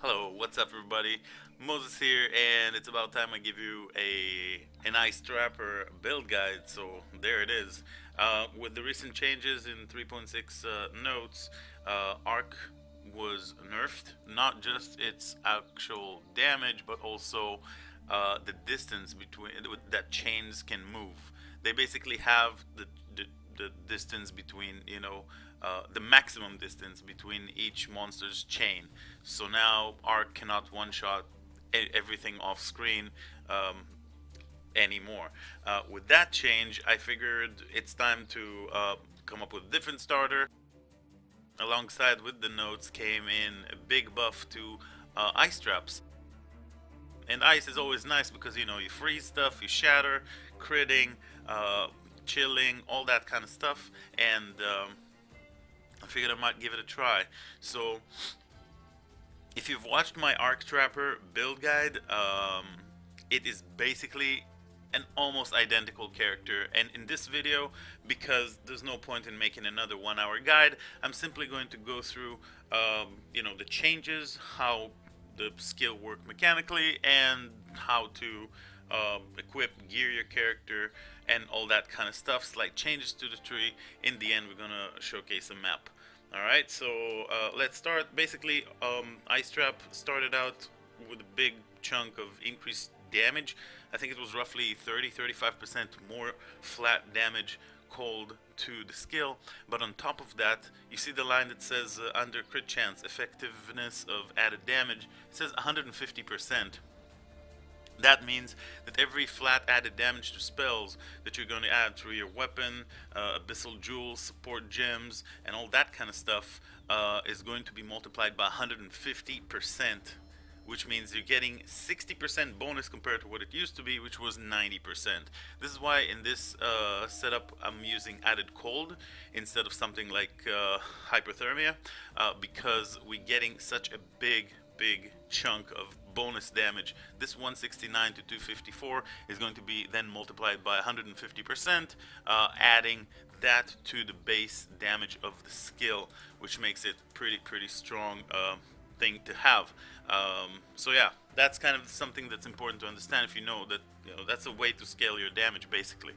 Hello, what's up everybody? Moses here, and it's about time I give you an ice trapper build guide. So there it is. With the recent changes in 3.6 notes, Arc was nerfed. Not just its actual damage, but also the distance between that chains can move. They basically have the distance between, the maximum distance between each monster's chain. So now Arc cannot one-shot everything off screen anymore. With that change, I figured it's time to come up with a different starter. Alongside with the notes came in a big buff to ice traps. And ice is always nice because you freeze stuff, you shatter, critting, chilling, all that kind of stuff. And I figured I might give it a try. So if you've watched my Arc Trapper build guide, it is basically an almost identical character, and in this video, because there's no point in making another 1 hour guide, I'm simply going to go through the changes, how the skill work mechanically, and how to equip, gear your character, and all that kind of stuff. Slight changes to the tree. In the end, we're gonna showcase a map. Alright, so let's start. Basically, Ice Trap started out with a big chunk of increased damage. I think it was roughly 30-35% more flat damage cold to the skill, but on top of that, you see the line that says under crit chance, effectiveness of added damage, it says 150%. That means that every flat added damage to spells that you're going to add through your weapon, abyssal jewels, support gems, and all that kind of stuff is going to be multiplied by 150%, which means you're getting 60% bonus compared to what it used to be, which was 90%. This is why in this setup I'm using added cold instead of something like hypothermia, because we're getting such a big chunk of bonus damage. This 169 to 254 is going to be then multiplied by 150%, adding that to the base damage of the skill, which makes it pretty strong thing to have. So yeah, that's kind of something that's important to understand. If you know that, that's a way to scale your damage basically.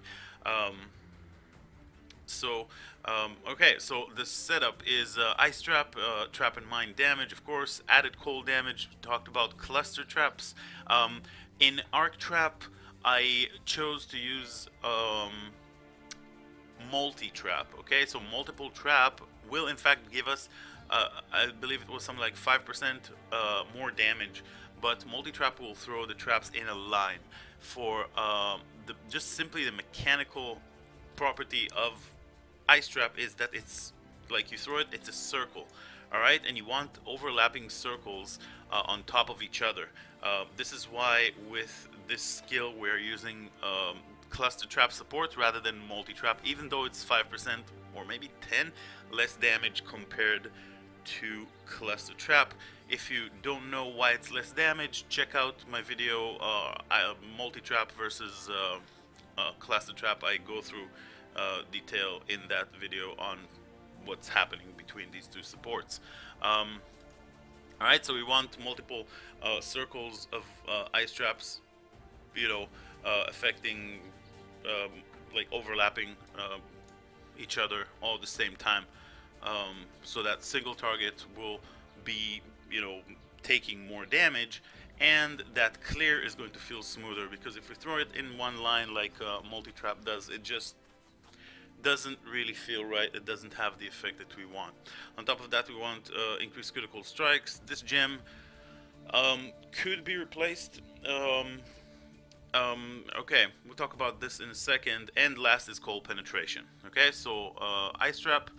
Okay, so the setup is Ice Trap, Trap and Mine damage, of course, added cold damage, talked about cluster traps. In Arc Trap, I chose to use multi-trap, okay? So multiple trap will in fact give us, I believe it was something like 5% more damage, but multi-trap will throw the traps in a line. For just simply the mechanical property of Ice Trap is that it's like you throw it, it's a circle, alright? And you want overlapping circles on top of each other. This is why with this skill we're using cluster trap support rather than multi-trap, even though it's 5% or maybe 10 less damage compared to cluster trap. If you don't know why it's less damage, check out my video multi-trap versus cluster trap. I go through detail in that video on what's happening between these two supports. Alright, so we want multiple circles of ice traps, affecting, like overlapping each other all at the same time, so that single target will be, taking more damage, and that clear is going to feel smoother, because if we throw it in one line like multi-trap does, it just doesn't really feel right. It doesn't have the effect that we want. On top of that, we want increased critical strikes. This gem could be replaced. Okay, we'll talk about this in a second. And last is cold penetration. Okay, so Ice Trap,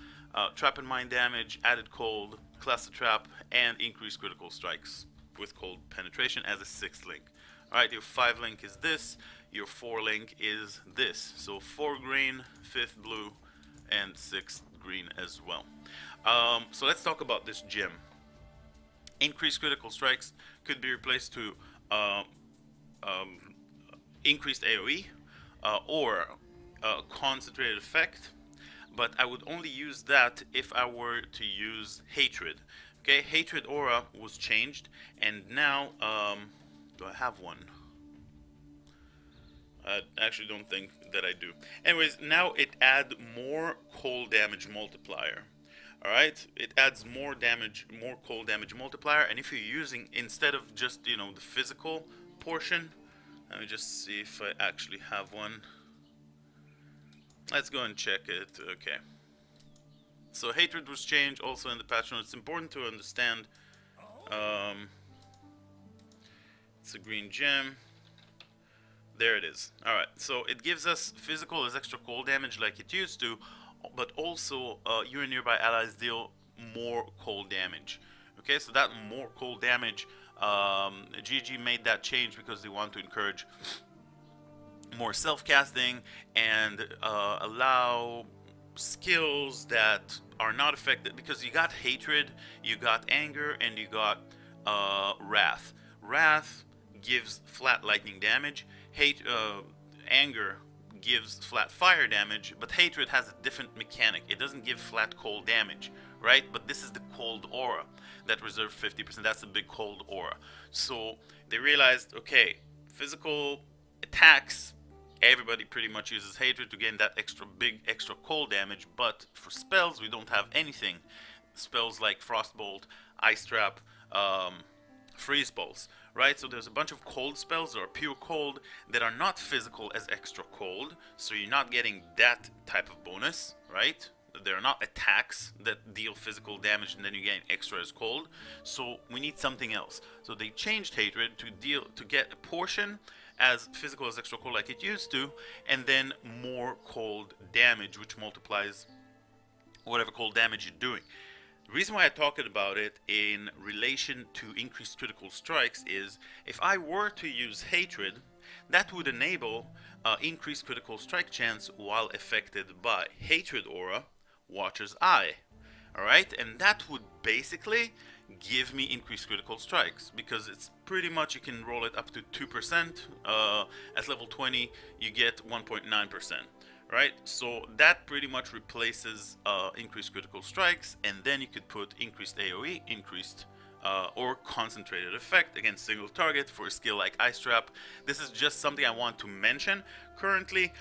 Trap and Mine damage, added cold, cluster trap, and increased critical strikes with cold penetration as a 6th link. Alright, your 5 link is this, your 4 link is this. So 4 green, 5th blue, and 6th green as well. So let's talk about this gem. Increased critical strikes could be replaced to increased AoE or concentrated effect, but I would only use that if I were to use Hatred. Okay, Hatred Aura was changed, and now, do I have one? I actually don't think that I do. Anyways, now it adds more cold damage multiplier. Alright, it adds more damage, more cold damage multiplier, and if you're using, instead of just, you know, the physical portion, let me just see if I actually have one. Let's go and check it. Okay. So Hatred was changed also in the patch notes. It's important to understand. It's a green gem. There it is. Alright, so it gives us physical as extra cold damage like it used to, but also you and nearby allies deal more cold damage. Okay, so that more cold damage, GG made that change because they want to encourage more self-casting and allow skills that are not affected, because you got Hatred, you got Anger, and you got Wrath. Wrath gives flat lightning damage. Anger gives flat fire damage, but Hatred has a different mechanic. It doesn't give flat cold damage, right? But this is the cold aura that reserves 50%. That's a big cold aura. So they realized, okay, physical attacks, everybody pretty much uses Hatred to gain that extra cold damage, but for spells we don't have anything. Spells like Frostbolt, Ice Trap, Freeze Pulse, right? So there's a bunch of cold spells that are pure cold that are not physical as extra cold, so you're not getting that type of bonus, right? They're not attacks that deal physical damage and then you gain extra as cold, so we need something else. So they changed Hatred to get a portion as physical as extra cold like it used to, and then more cold damage, which multiplies whatever cold damage you're doing. The reason why I talked about it in relation to increased critical strikes is, if I were to use Hatred, that would enable increased critical strike chance while affected by Hatred Aura, Watcher's Eye. Alright, and that would basically give me increased critical strikes, because it's pretty much, you can roll it up to 2%. At level 20 you get 1.9%. Right, so that pretty much replaces increased critical strikes, and then you could put increased AoE, increased or concentrated effect against single target for a skill like Ice Trap. This is just something I want to mention. Currently,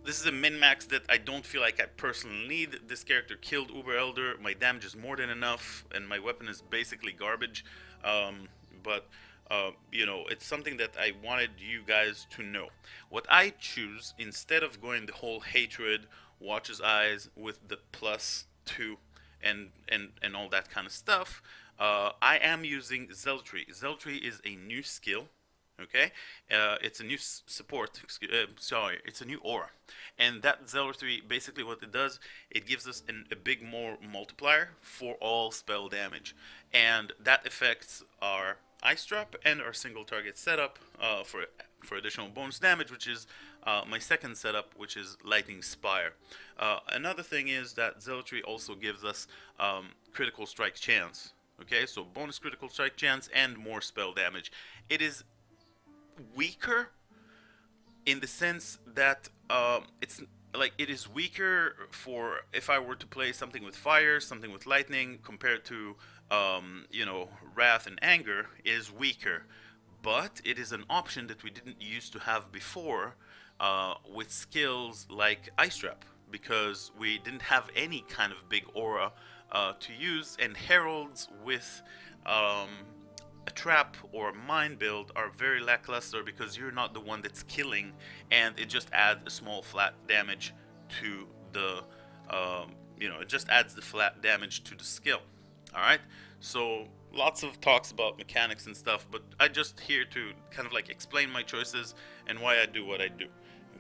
this is a min-max that I don't feel like I personally need. This character killed Uber Elder, my damage is more than enough, and my weapon is basically garbage. You know, it's something that I wanted you guys to know. What I choose, instead of going the whole Hatred, Watcher's Eyes with the +2 and all that kind of stuff, I am using Zealotry. Zealotry is a new skill. Okay, it's a new support, it's a new aura, and that Zealotry, basically what it does, it gives us a big more multiplier for all spell damage, and that affects our Ice Trap and our single target setup for additional bonus damage, which is my second setup, which is Lightning Spire. Another thing is that Zealotry also gives us critical strike chance. Okay, so bonus critical strike chance and more spell damage. It is weaker in the sense that it is weaker for if I were to play something with fire, something with lightning, compared to you know, Wrath and Anger. Is weaker, but it is an option that we didn't used to have before with skills like Ice Trap, because we didn't have any kind of big aura to use, and Heralds with a trap or mine build are very lackluster because you're not the one that's killing, and it just adds a small flat damage to the you know, it just adds the flat damage to the skill. Alright, so lots of talks about mechanics and stuff, but I'm just here to kind of like explain my choices and why I do what I do.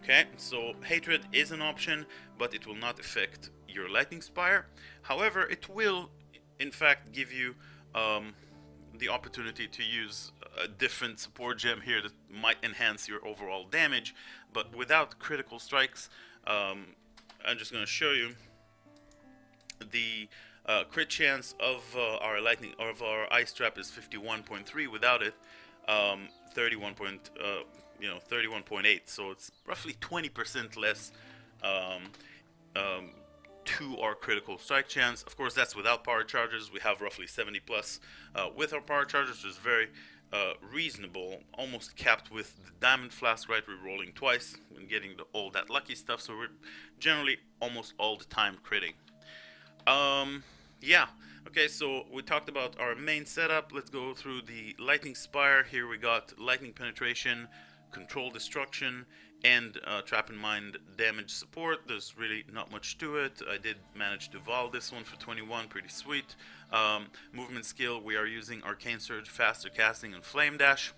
Okay, so Hatred is an option, but it will not affect your Lightning Spire. However, it will in fact give you the opportunity to use a different support gem here that might enhance your overall damage, but without critical strikes. I'm just going to show you the crit chance of our Ice Trap is 51.3. Without it, 31.8. So it's roughly 20% less to our critical strike chance. Of course, that's without power charges. We have roughly 70 plus with our power charges, which is very reasonable, almost capped with the diamond flask, right? We're rolling twice and getting all that lucky stuff, so we're generally almost all the time critting. Yeah, okay, so we talked about our main setup. Let's go through the lightning spire. Here we got lightning penetration, control destruction, and trap and mind damage support. There's really not much to it. I did manage to Vaal this one for 21, pretty sweet. Movement skill, we are using Arcane Surge, faster casting, and Flame Dash.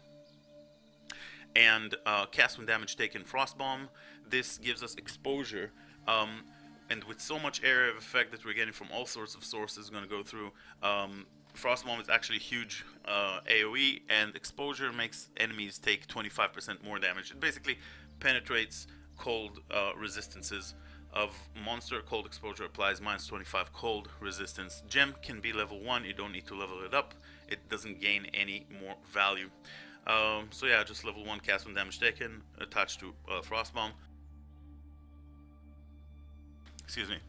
And cast when damage taken, Frost Bomb. This gives us exposure. And with so much area of effect that we're getting from all sorts of sources, going to go through. Frost Bomb is actually huge AoE, and exposure makes enemies take 25% more damage. It basically penetrates cold resistances of monster. Cold exposure applies -25 cold resistance. Gem can be level 1, you don't need to level it up. It doesn't gain any more value. So yeah, just level 1 cast when damage taken, attached to Frost Bomb. Excuse me.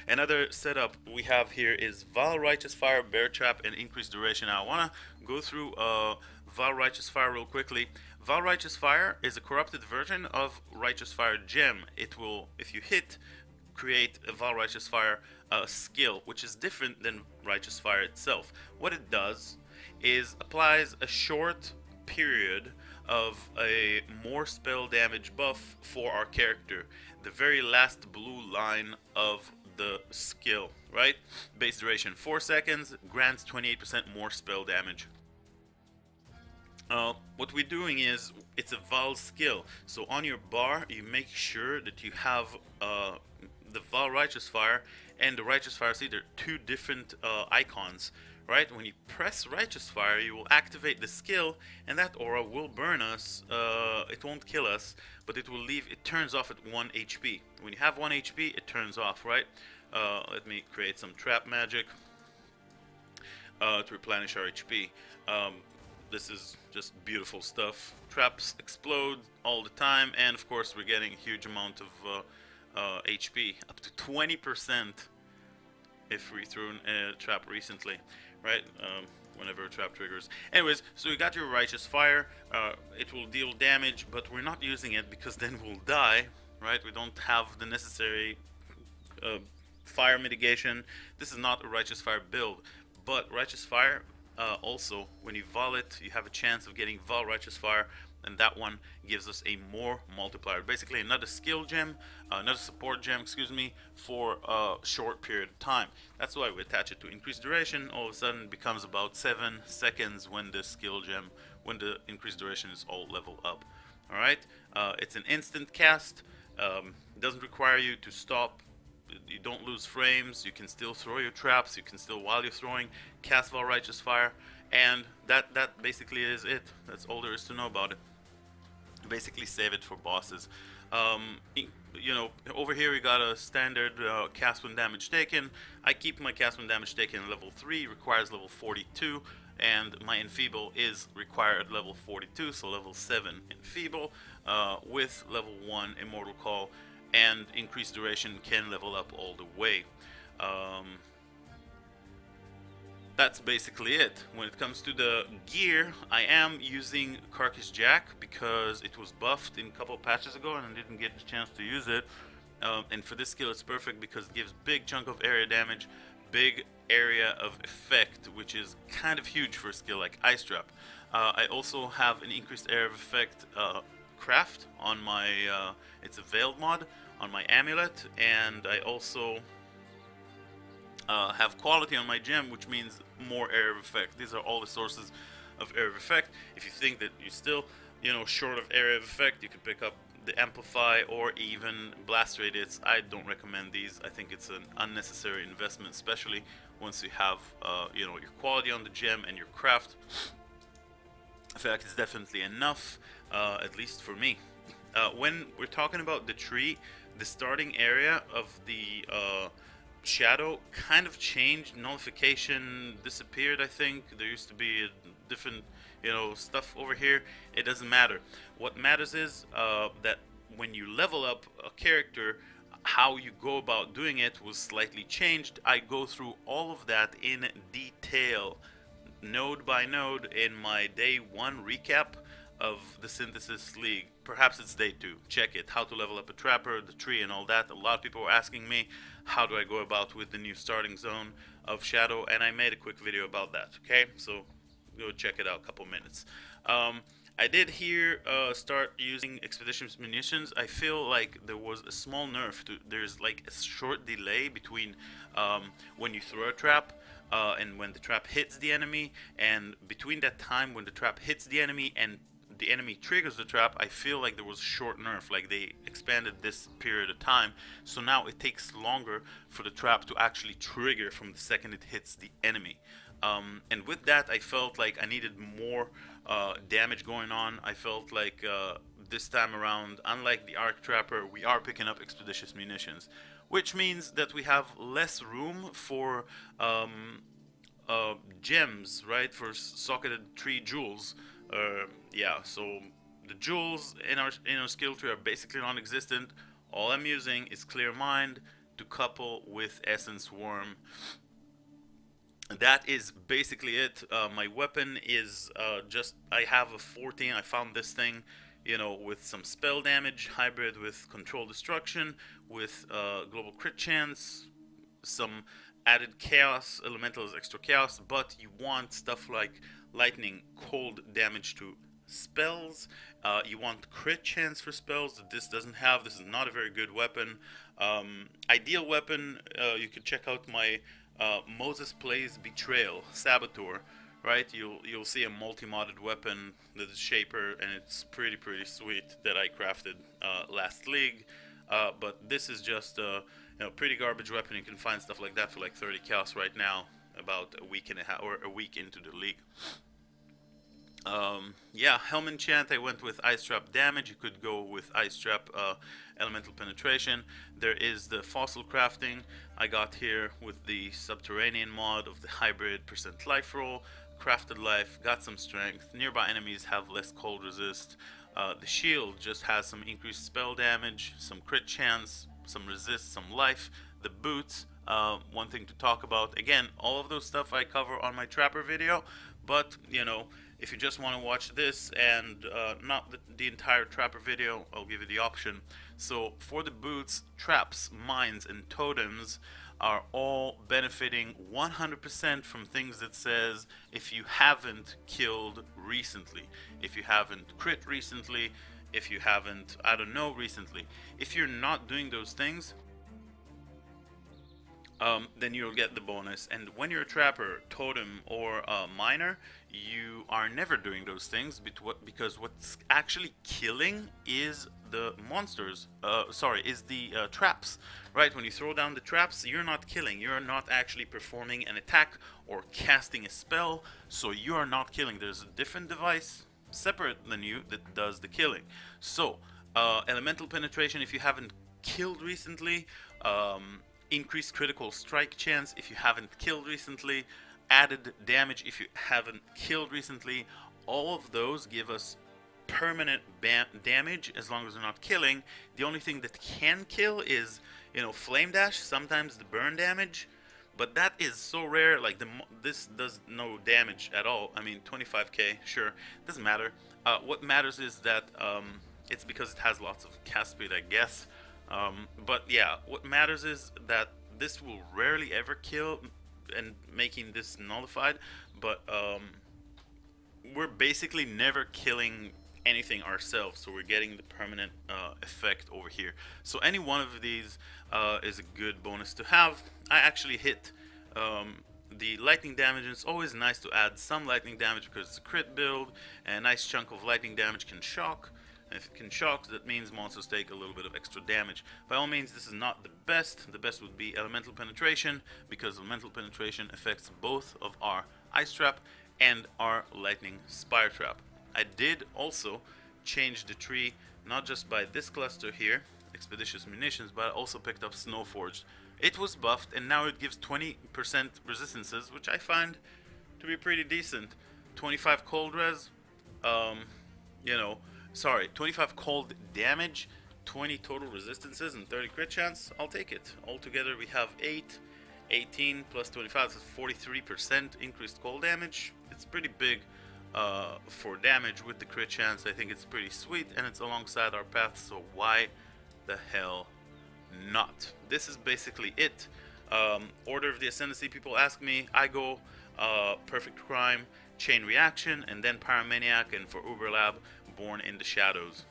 Another setup we have here is Vaal Righteous Fire, Bear Trap, and Increased Duration. Now I want to go through Vaal Righteous Fire real quickly. Vaal Righteous Fire is a corrupted version of Righteous Fire Gem. It will, if you hit, create a Vaal Righteous Fire skill, which is different than Righteous Fire itself. What it does is applies a short period of a more spell damage buff for our character. The very last blue line of the skill, right? Base duration 4 seconds, grants 28% more spell damage. What we're doing is, it's a Vaal skill, so on your bar you make sure that you have the Vaal Righteous Fire and the Righteous Fire Seed. They're two different icons, right? When you press Righteous Fire, you will activate the skill, and that aura will burn us. It won't kill us, but it will leave, it turns off at 1 HP. When you have 1 HP, it turns off, right? Let me create some trap magic to replenish our HP. This is just beautiful stuff. Traps explode all the time, and of course we're getting a huge amount of HP, up to 20% if we threw a trap recently, right? Whenever a trap triggers. Anyways, so you got your Righteous Fire. It will deal damage, but we're not using it because then we'll die, right? We don't have the necessary fire mitigation. This is not a Righteous Fire build, but Righteous Fire, also, when you Vaal it, you have a chance of getting Vaal Righteous Fire, and that one gives us a more multiplier. Basically, another skill gem, another support gem, excuse me, for a short period of time. That's why we attach it to increased duration. All of a sudden, it becomes about 7 seconds when the skill gem, when the increased duration is all level up. All right, it's an instant cast. Doesn't require you to stop. You don't lose frames. You can still throw your traps. You can still, while you're throwing, cast Vaal Righteous Fire, and that basically is it. That's all there is to know about it. Basically, save it for bosses. You know, over here we got a standard cast when damage taken. I keep my cast when damage taken level 3. Requires level 42, and my enfeeble is required level 42, so level 7 enfeeble with level 1 immortal call. And increased duration can level up all the way. That's basically it. When it comes to the gear, I am using Carcass Jack because it was buffed in a couple patches ago and I didn't get the chance to use it. And for this skill it's perfect because it gives big chunk of area damage, big area of effect, which is kind of huge for a skill like Ice Trap. I also have an increased area of effect craft on my, it's a veiled mod, on my amulet, and I also have quality on my gem, which means more area of effect. These are all the sources of area of effect. If you think that you're still, you know, short of area of effect, you can pick up the Amplify or even Blast Radius. I don't recommend these. I think it's an unnecessary investment, especially once you have, you know, your quality on the gem and your craft. Effect is definitely enough, at least for me. When we're talking about the tree, the starting area of the shadow kind of changed. Nullification disappeared, I think. There used to be a different, you know, stuff over here. It doesn't matter. What matters is that when you level up a character, how you go about doing it was slightly changed. I go through all of that in detail, node by node, in my day 1 recap of the Synthesis League. Perhaps it's day 2. Check it. How to level up a trapper, the tree, and all that. A lot of people were asking me, how do I go about with the new starting zone of Shadow, and I made a quick video about that. Okay, so go check it out. A couple minutes. I did here start using expedition munitions. I feel like there was a small nerf to, there's like a short delay between when you throw a trap and when the trap hits the enemy, and between that time when the trap hits the enemy and the enemy triggers the trap, I feel like there was a short nerf, like they expanded this period of time, so now it takes longer for the trap to actually trigger from the second it hits the enemy. And with that, I felt like I needed more damage going on. I felt like this time around, unlike the Arc Trapper, we are picking up expeditious munitions, which means that we have less room for gems, right? For socketed tree jewels. Yeah, so the jewels in our skill tree are basically non-existent. All I'm using is Clear Mind to couple with Essence Worm. That is basically it. My weapon is just, I have a 14. I found this thing, you know, with some spell damage, hybrid with control destruction, with global crit chance, some added chaos, elementals, extra chaos, but you want stuff like lightning, cold damage to spells. You want crit chance for spells that this doesn't have. This is not a very good weapon. Ideal weapon, you can check out my Moses Plays Betrayal, Saboteur, right? You'll see a multi-modded weapon that is Shaper, and it's pretty sweet, that I crafted last league. But this is just a pretty garbage weapon. You can find stuff like that for like 30 chaos right now, about a week and a half or a week into the league. Yeah, Helm Enchant, I went with Ice Trap damage. You could go with Ice Trap Elemental Penetration. There is the Fossil Crafting I got here with the Subterranean mod of the hybrid percent life roll. Crafted life, got some strength. Nearby enemies have less cold resist. The shield just has some increased spell damage, some crit chance, some resist, some life. The boots, one thing to talk about. Again, all of those stuff I cover on my Trapper video, but you know, if you just want to watch this and not the entire Trapper video, I'll give you the option. So for the boots, traps, mines, and totems are all benefiting 100% from things that says if you haven't killed recently, if you haven't crit recently, if you haven't, I don't know, recently. If you're not doing those things, then you'll get the bonus. And when you're a trapper, totem, or miner, you are never doing those things because what's actually killing is the monsters. Is the traps. Right? When you throw down the traps, you're not killing. You're not actually performing an attack or casting a spell, so you are not killing. There's a different device separate than you that does the killing. So, elemental penetration if you haven't killed recently. Increased critical strike chance if you haven't killed recently, added damage if you haven't killed recently. All of those give us permanent damage as long as we're not killing. The only thing that can kill is, you know, flame dash, sometimes the burn damage, but that is so rare. Like this does no damage at all. I mean, 25k, sure, doesn't matter. What matters is that it's because it has lots of cast speed, I guess. But yeah, what matters is that this will rarely ever kill, and making this nullified, but we're basically never killing anything ourselves, so we're getting the permanent effect over here. So any one of these is a good bonus to have. I actually hit the lightning damage, and it's always nice to add some lightning damage because it's a crit build, and a nice chunk of lightning damage can shock. If it can shock, that means monsters take a little bit of extra damage. By all means, this is not the best. The best would be Elemental Penetration, because Elemental Penetration affects both of our Ice Trap and our Lightning Spire Trap. I did also change the tree, not just by this cluster here, Expeditious Munitions, but I also picked up Snowforged. It was buffed, and now it gives 20% resistances, which I find to be pretty decent. 25 cold res, 25 cold damage 20 total resistances and 30 crit chance, I'll take it. Altogether we have 8, 18 plus 25, so 43% increased cold damage. It's pretty big for damage with the crit chance. I think it's pretty sweet, and it's alongside our path, so why the hell not? This is basically it. Order of the Ascendancy, people ask me, I go Perfect Crime, Chain Reaction, and then Paramaniac, and for Uberlab, Born in the Shadows.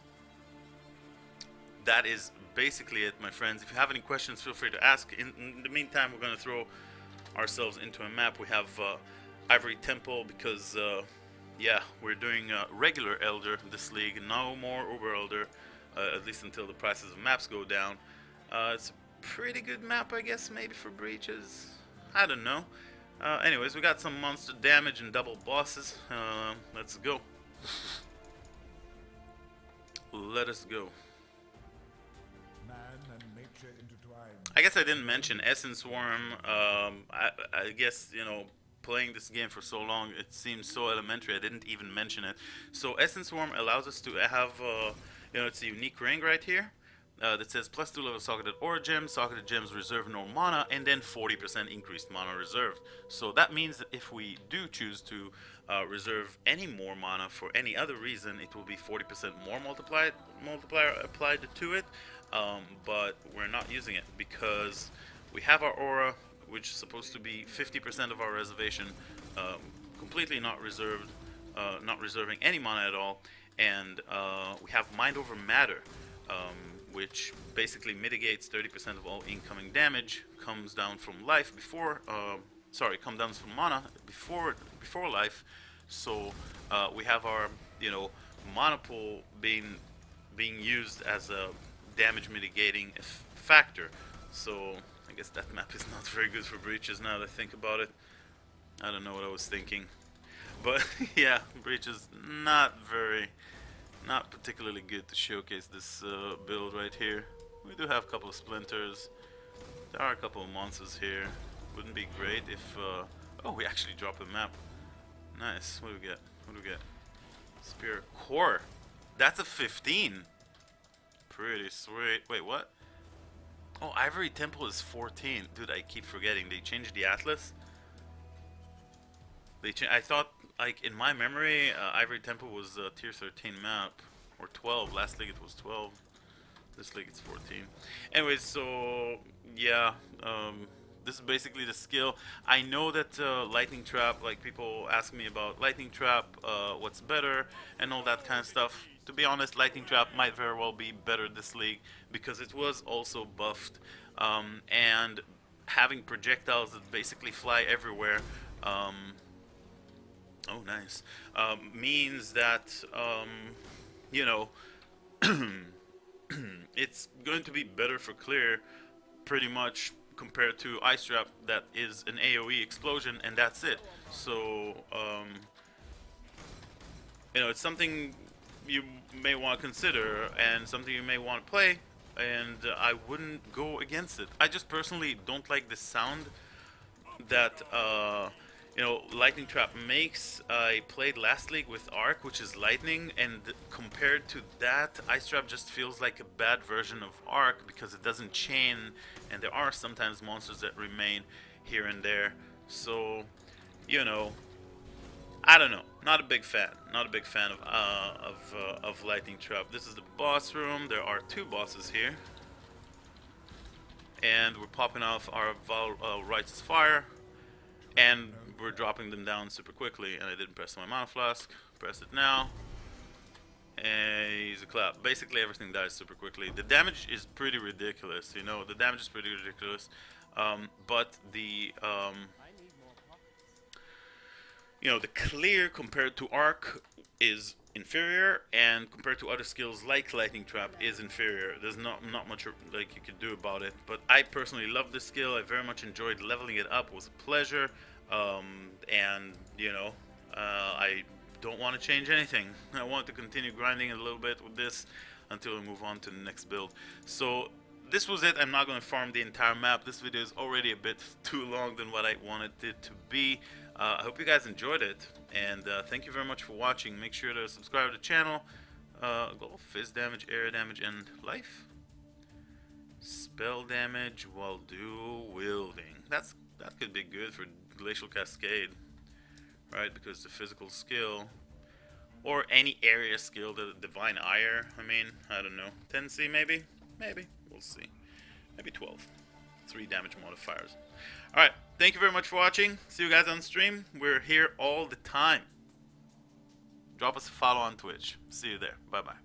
That is basically it, my friends. If you have any questions, feel free to ask. In the meantime, we're going to throw ourselves into a map. We have Ivory Temple because, yeah, we're doing regular Elder this league. No more Uber Elder, at least until the prices of maps go down. It's a pretty good map, I guess, maybe for breaches. I don't know. Anyways, we got some monster damage and double bosses. Let's go. Let us go. I guess I didn't mention Essence Worm. I guess, you know, playing this game for so long, it seems so elementary, I didn't even mention it. So Essence Worm allows us to have, you know, it's a unique ring right here that says +2 level socketed aura gems, socketed gems reserve no mana, and then 40% increased mana reserved. So that means that if we do choose to reserve any more mana for any other reason, it will be 40% more multiplier applied to it. But we're not using it because we have our aura, which is supposed to be 50% of our reservation, completely not reserved, not reserving any mana at all, and we have Mind Over Matter, which basically mitigates 30% of all incoming damage, comes down from life before, comes down from mana before life. So we have our, you know, mana pool being used as a damage mitigating factor. So I guess that map is not very good for breaches now that I think about it. I don't know what I was thinking, but yeah, breach is not particularly good to showcase this build right here. We do have a couple of splinters. There are a couple of monsters here. Wouldn't be great if oh, we actually dropped a map. Nice. What do we get? What do we get? Spear core. That's a 15. Pretty sweet. Wait, what? Oh, Ivory Temple is 14. Dude, I keep forgetting. They changed the Atlas. I thought, like, in my memory, Ivory Temple was a tier 13 map. Or 12. Last league it was 12. This league it's 14. Anyways, so, yeah. This is basically the skill. I know that Lightning Trap, like, people ask me about Lightning Trap, what's better, and all that kind of stuff. To be honest, Lightning Trap might very well be better this league because it was also buffed, and having projectiles that basically fly everywhere, oh nice, means that, you know, it's going to be better for clear pretty much compared to Ice Trap that is an AoE explosion and that's it. So, you know, it's something you may want to consider and something you may want to play, and I wouldn't go against it. I just personally don't like the sound that you know, Lightning Trap makes. I played last league with Arc, which is lightning, and compared to that, Ice Trap just feels like a bad version of Arc because it doesn't chain, and there are sometimes monsters that remain here and there. So, you know, I don't know. Not a big fan. Not a big fan of Lightning Trap. This is the boss room. There are two bosses here, and we're popping off our Vaal Righteous Fire, and we're dropping them down super quickly. And I didn't press my mana flask. Press it now. And use a clap. Basically, everything dies super quickly. The damage is pretty ridiculous. You know, the damage is pretty ridiculous. But the you know, the clear compared to Arc is inferior, and compared to other skills like Lightning Trap is inferior. There's not much like you could do about it. But I personally love this skill. I very much enjoyed leveling it up. It was a pleasure. And you know, I don't want to change anything. I want to continue grinding a little bit with this until we move on to the next build. So this was it. I'm not going to farm the entire map. This video is already a bit too long than what I wanted it to be. I hope you guys enjoyed it, and thank you very much for watching. Make sure to subscribe to the channel, Global fizz damage, air damage, and life. Spell damage while dual wielding. That could be good for Glacial Cascade, right? Because the physical skill, or any area skill, the Divine Ire. I mean, I don't know. 10C maybe, we'll see. Maybe 12. 3 damage modifiers. All right. Thank you very much for watching. See you guys on stream. We're here all the time. Drop us a follow on Twitch. See you there. Bye bye.